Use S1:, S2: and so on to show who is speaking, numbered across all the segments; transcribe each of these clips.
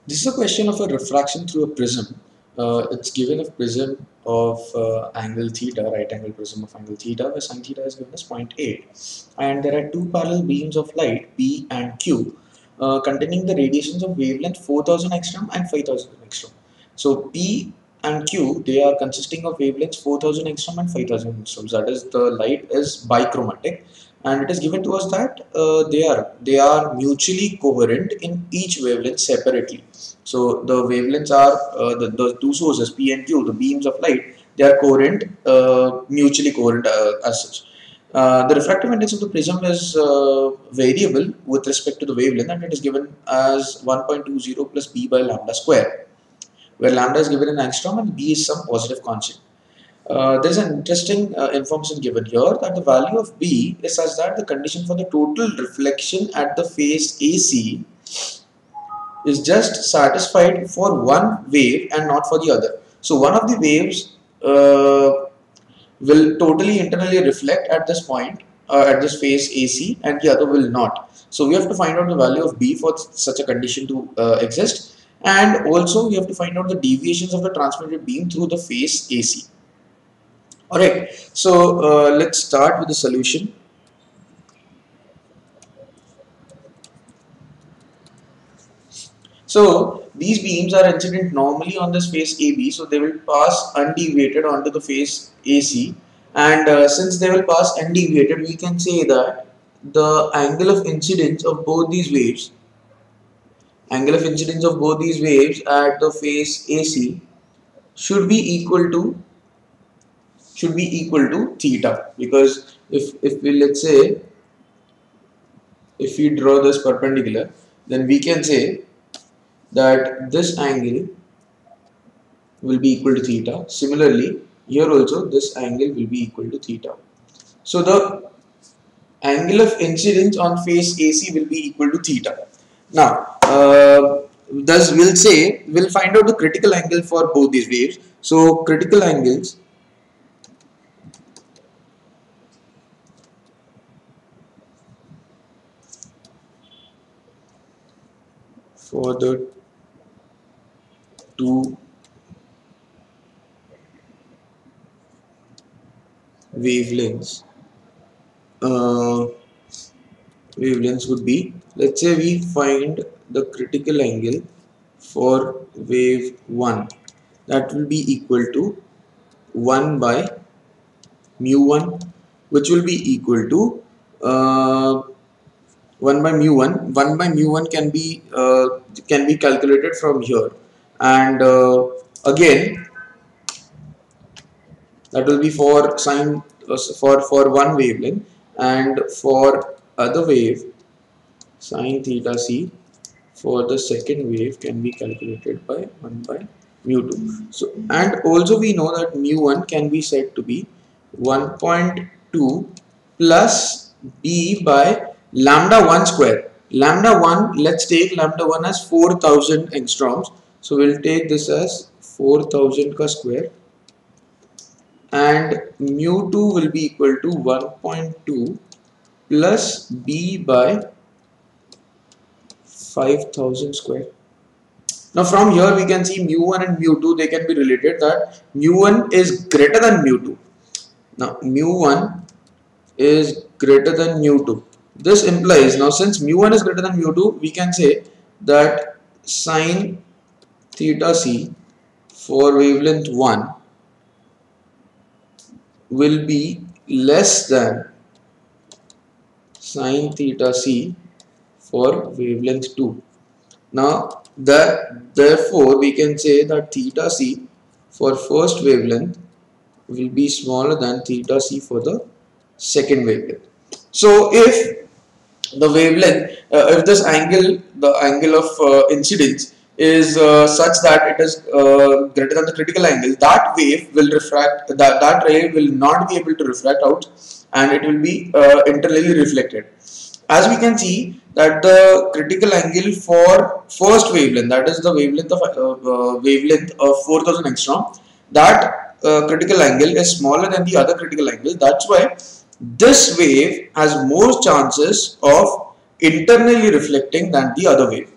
S1: This is a question of a refraction through a prism. It's given a prism of angle theta, right angle prism of angle theta, where sin theta is given as 0.8. And there are two parallel beams of light, P and Q, containing the radiations of wavelength 4000 angstrom and 5000 angstrom. So P and Q, they are consisting of wavelengths 4000 angstrom and 5000 angstroms. That is, the light is bichromatic, and it is given to us that they are mutually coherent in each wavelength separately. So the wavelengths are the two sources P and Q, the beams of light. They are coherent, mutually coherent as such. The refractive index of the prism is variable with respect to the wavelength, and it is given as 1.20 plus b by lambda square, where lambda is given in angstrom and b is some positive constant. There is an interesting information given here that the value of B is such that the condition for the total reflection at the phase AC is just satisfied for one wave and not for the other. So one of the waves will totally internally reflect at this point, at this phase AC, and the other will not. So we have to find out the value of B for such a condition to exist, and also we have to find out the deviations of the transmitted beam through the phase AC. Alright, so let's start with the solution. So these beams are incident normally on this phase AB, so they will pass undeviated onto the phase AC, and since they will pass undeviated, we can say that the angle of incidence of both these waves, at the phase AC should be equal to theta, because if we, let's say, if we draw this perpendicular, then we can say that this angle will be equal to theta. Similarly, here also this angle will be equal to theta. So the angle of incidence on phase AC will be equal to theta. Now, thus we'll find out the critical angle for both these waves. So critical angles for the two wavelengths would be, let's say we find the critical angle for wave 1, that will be equal to 1 by mu 1, which will be equal to 1 by mu 1. 1 by mu 1 can be calculated from here, and again that will be for sine for one wavelength, and for other wave sine theta c for the second wave can be calculated by 1 by mu 2. So, and also we know that mu 1 can be said to be 1.2 plus b by lambda 1 square. Lambda 1, let's take lambda 1 as 4000 angstroms. So we'll take this as 4000 ka square, and mu 2 will be equal to 1.2 plus b by 5000 square. Now from here we can see mu 1 and mu 2, they can be related, that mu 1 is greater than mu 2. Now mu 1 is greater than mu 2. This implies, now since mu 1 is greater than mu 2, we can say that sine theta c for wavelength 1 will be less than sine theta c for wavelength 2. Now therefore we can say that theta c for first wavelength will be smaller than theta c for the second wavelength. So if the wavelength, if this angle, the angle of incidence is such that it is greater than the critical angle, that wave will refract, that ray will not be able to refract out, and it will be internally reflected. As we can see that the critical angle for first wavelength, that is the wavelength of 4000 angstrom, that critical angle is smaller than the other critical angle. That's why this wave has more chances of internally reflecting than the other wave.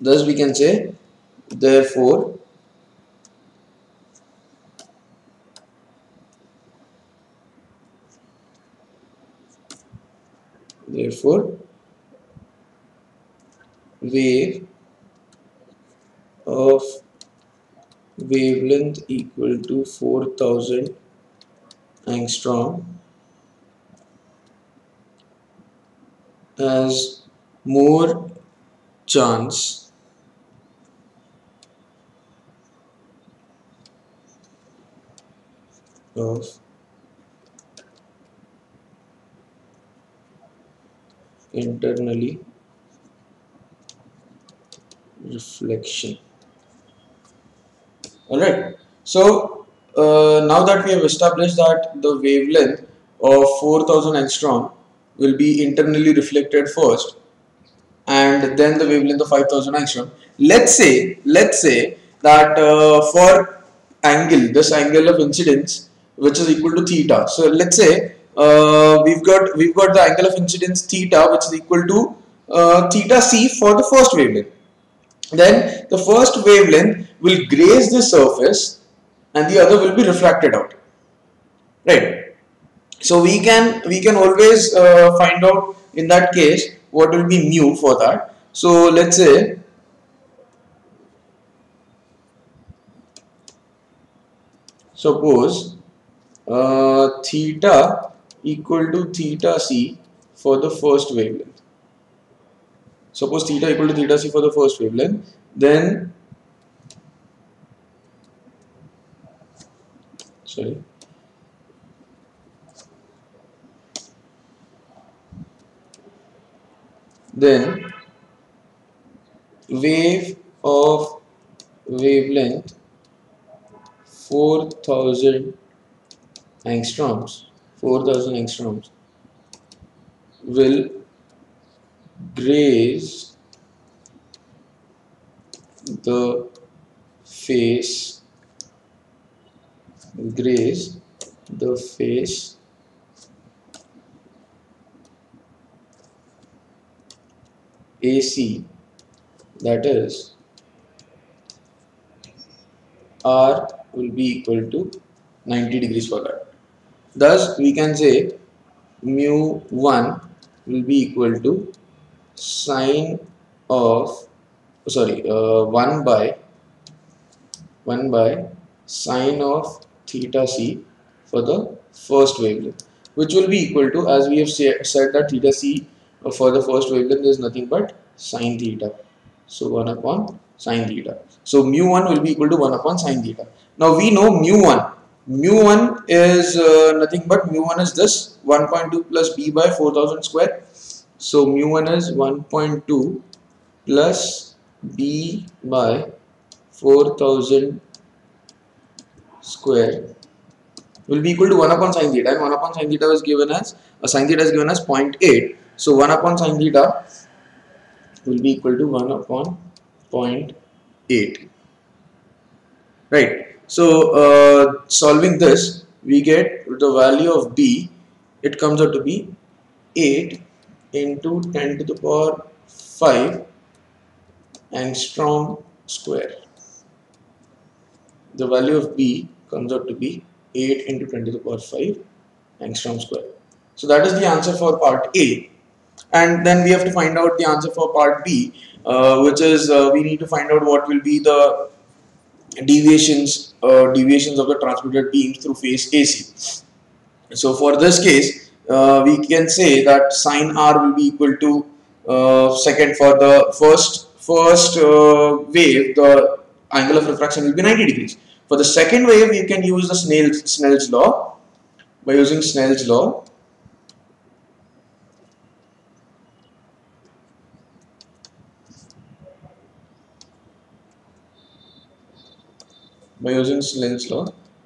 S1: Thus we can say, therefore therefore wave of wavelength equal to 4000 angstrom has more chance of internally reflection. Alright, so now that we have established that the wavelength of 4000 angstrom will be internally reflected first, and then the wavelength of 5000 angstrom. Let's say that for this angle of incidence, which is equal to theta. So let's say we've got the angle of incidence theta, which is equal to theta c for the first wavelength. Then the first wavelength will graze the surface, and the other will be refracted out. Right. So we can always find out in that case what will be mu for that. So let's say suppose theta equal to theta c for the first wavelength. Suppose theta equal to theta c for the first wavelength, then sorry, then wave of wavelength 4000 angstroms will graze the face graze the face AC, that is R will be equal to 90 degrees for that. Thus we can say mu1 will be equal to sine of 1 by sine of theta c for the first wavelength, which will be equal to, as we have said that theta c for the first wavelength is nothing but sine theta. So 1 upon sine theta. So mu1 will be equal to 1 upon sine theta. Now we know mu1. Mu1 is nothing but mu1 is this 1.2 plus b by 4000 square. So mu1 is 1.2 plus b by 4000 square will be equal to 1 upon sine theta, and 1 upon sine theta is given as sine theta is given as 0.8. So 1 upon sine theta will be equal to 1 upon 0.8. Right. So solving this, we get the value of b. It comes out to be 8 into 10 to the power 5 angstrom square. The value of b comes out to be 8 into 10 to the power 5 angstrom square. So that is the answer for part A. And then we have to find out the answer for part B, which is we need to find out what will be the deviations of the transmitted beams through phase AC. So for this case, we can say that sine R will be equal to second for the first wave, the angle of refraction will be 90 degrees. For the second wave, we can use the Snell's law. By using Snell's law,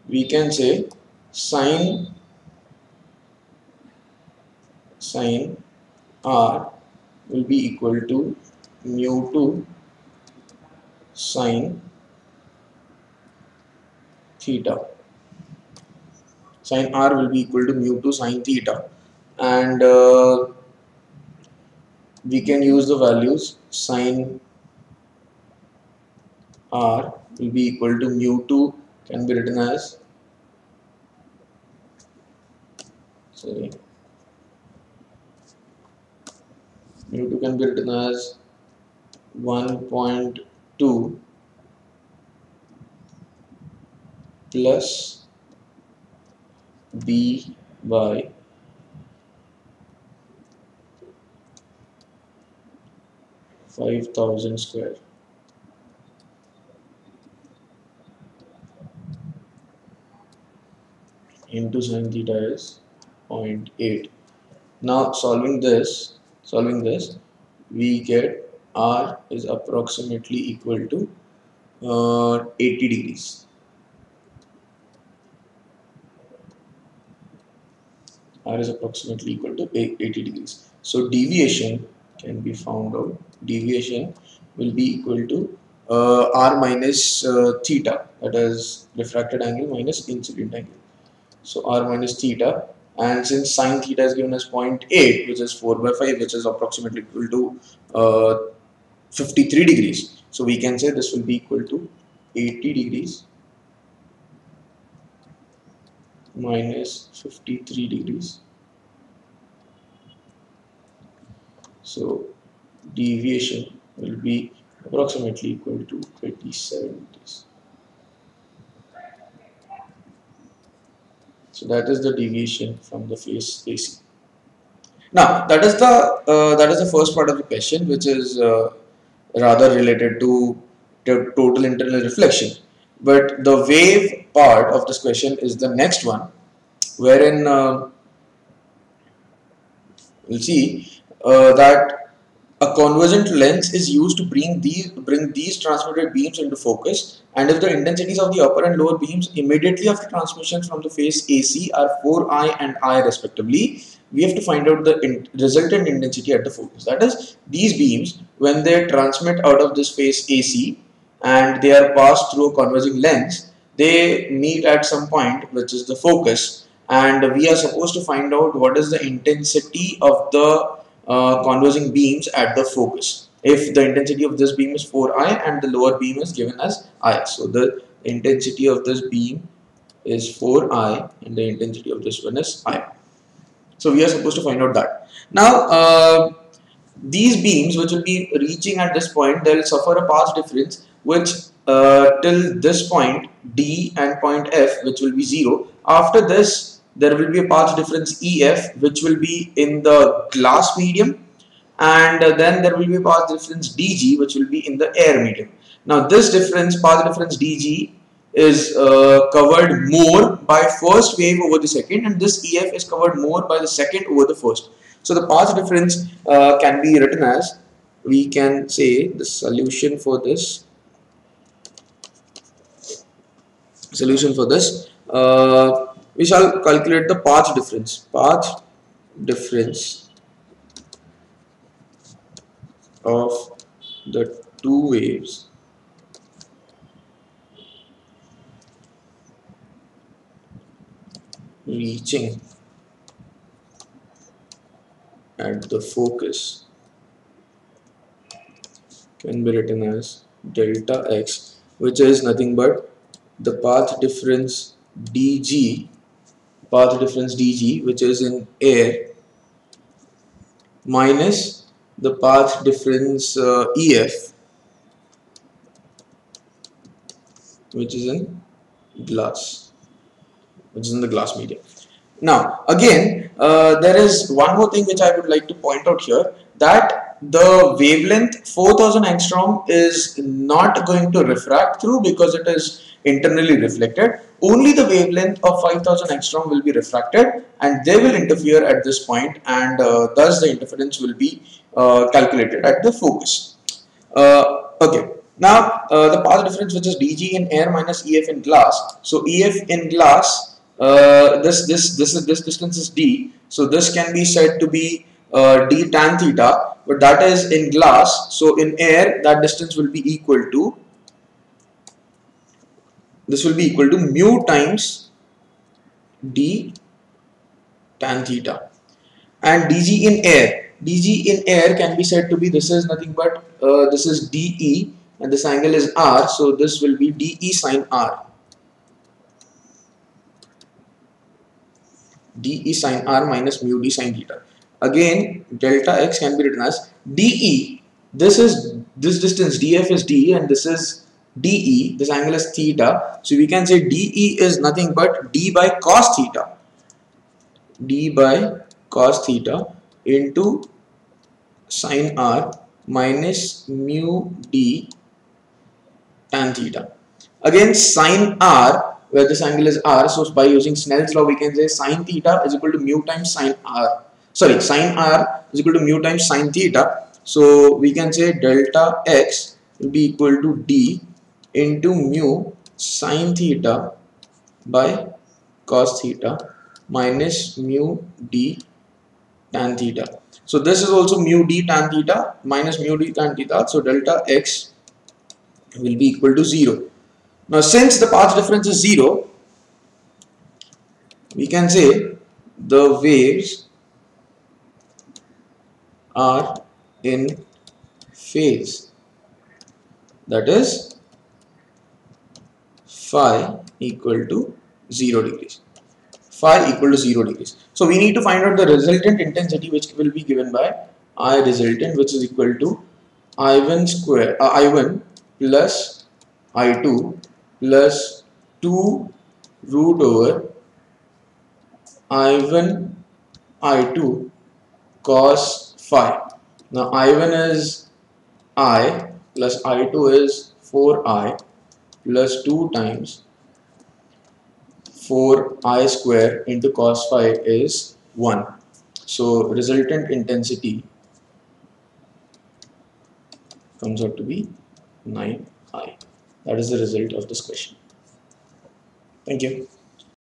S1: we can say sine R will be equal to mu2 sine theta. Sine R will be equal to mu2 sine theta, and we can use the values sine r will be equal to mu2 can be written as, sorry, mu2 can be written as 1.2 plus b by 5000 square into sin theta is 0.8. Now solving this, we get r is approximately equal to 80 degrees. R is approximately equal to 80 degrees. So deviation can be found out. Deviation will be equal to r minus theta, that is refracted angle minus incident angle. So r minus theta, and since sine theta is given as 0.8, which is 4 by 5, which is approximately equal to 53 degrees. So we can say this will be equal to 80 degrees minus 53 degrees. So deviation will be approximately equal to 27 degrees. So that is the deviation from the face AC. Now that is the first part of the question, which is rather related to total internal reflection. But the wave part of this question is the next one, wherein we'll see that a convergent lens is used to bring these transmitted beams into focus, and if the intensities of the upper and lower beams immediately after transmission from the phase AC are 4I and I respectively, we have to find out the resultant intensity at the focus. That is, these beams, when they transmit out of this phase AC and they are passed through a converging lens, they meet at some point, which is the focus, and we are supposed to find out what is the intensity of the converging beams at the focus. If the intensity of this beam is 4I and the lower beam is given as I, so the intensity of this beam is 4I and the intensity of this one is I. So we are supposed to find out that. Now these beams which will be reaching at this point, they will suffer a path difference which till this point D and point F, which will be 0. After this there will be a path difference EF, which will be in the glass medium, and then there will be a path difference DG, which will be in the air medium. Now this difference, path difference DG, is covered more by first wave over the second, and this EF is covered more by the second over the first. So the path difference can be written as, we can say the solution for this we shall calculate the path difference of the two waves reaching at the focus can be written as delta x, which is nothing but the path difference dg, which is in air, minus the path difference EF, which is in glass, which is in the glass medium. Now again, there is one more thing which I would like to point out here, that the wavelength 4000 angstrom is not going to refract through because it is internally reflected. Only the wavelength of 5000 angstrom will be refracted, and they will interfere at this point, and thus the interference will be calculated at the focus. Okay. Now the path difference, which is dg in air minus EF in glass. So EF in glass, this distance is d. So this can be said to be d tan theta, but that is in glass. So in air, that distance will be equal to, mu times d tan theta. And dg in air can be said to be, this is nothing but this is dE and this angle is r, so this will be dE sine r. dE sine r minus mu d sine theta. Again, delta x can be written as dE. This distance df is dE and this is dE. This angle is theta. So we can say dE is nothing but d by cos theta. d by cos theta into sine r minus mu d tan theta. Again, sine r, where this angle is r, so by using Snell's law, we can say sine theta is equal to mu times sine r. Sorry, sine r is equal to mu times sine theta. So we can say delta x will be equal to d into mu sine theta by cos theta minus mu d tan theta. So this is also mu d tan theta minus mu d tan theta. So delta x will be equal to 0. Now since the path difference is 0, we can say the waves are in phase, that is phi equal to 0 degrees. Phi equal to 0 degrees. So we need to find out the resultant intensity, which will be given by I resultant, which is equal to I1 square I1 plus I2 plus 2 root over I1 I2 cos phi. Now I1 is I plus I2 is 4I plus 2 times 4I square into cos phi is 1. So resultant intensity comes out to be 9I. That is the result of this question. Thank you.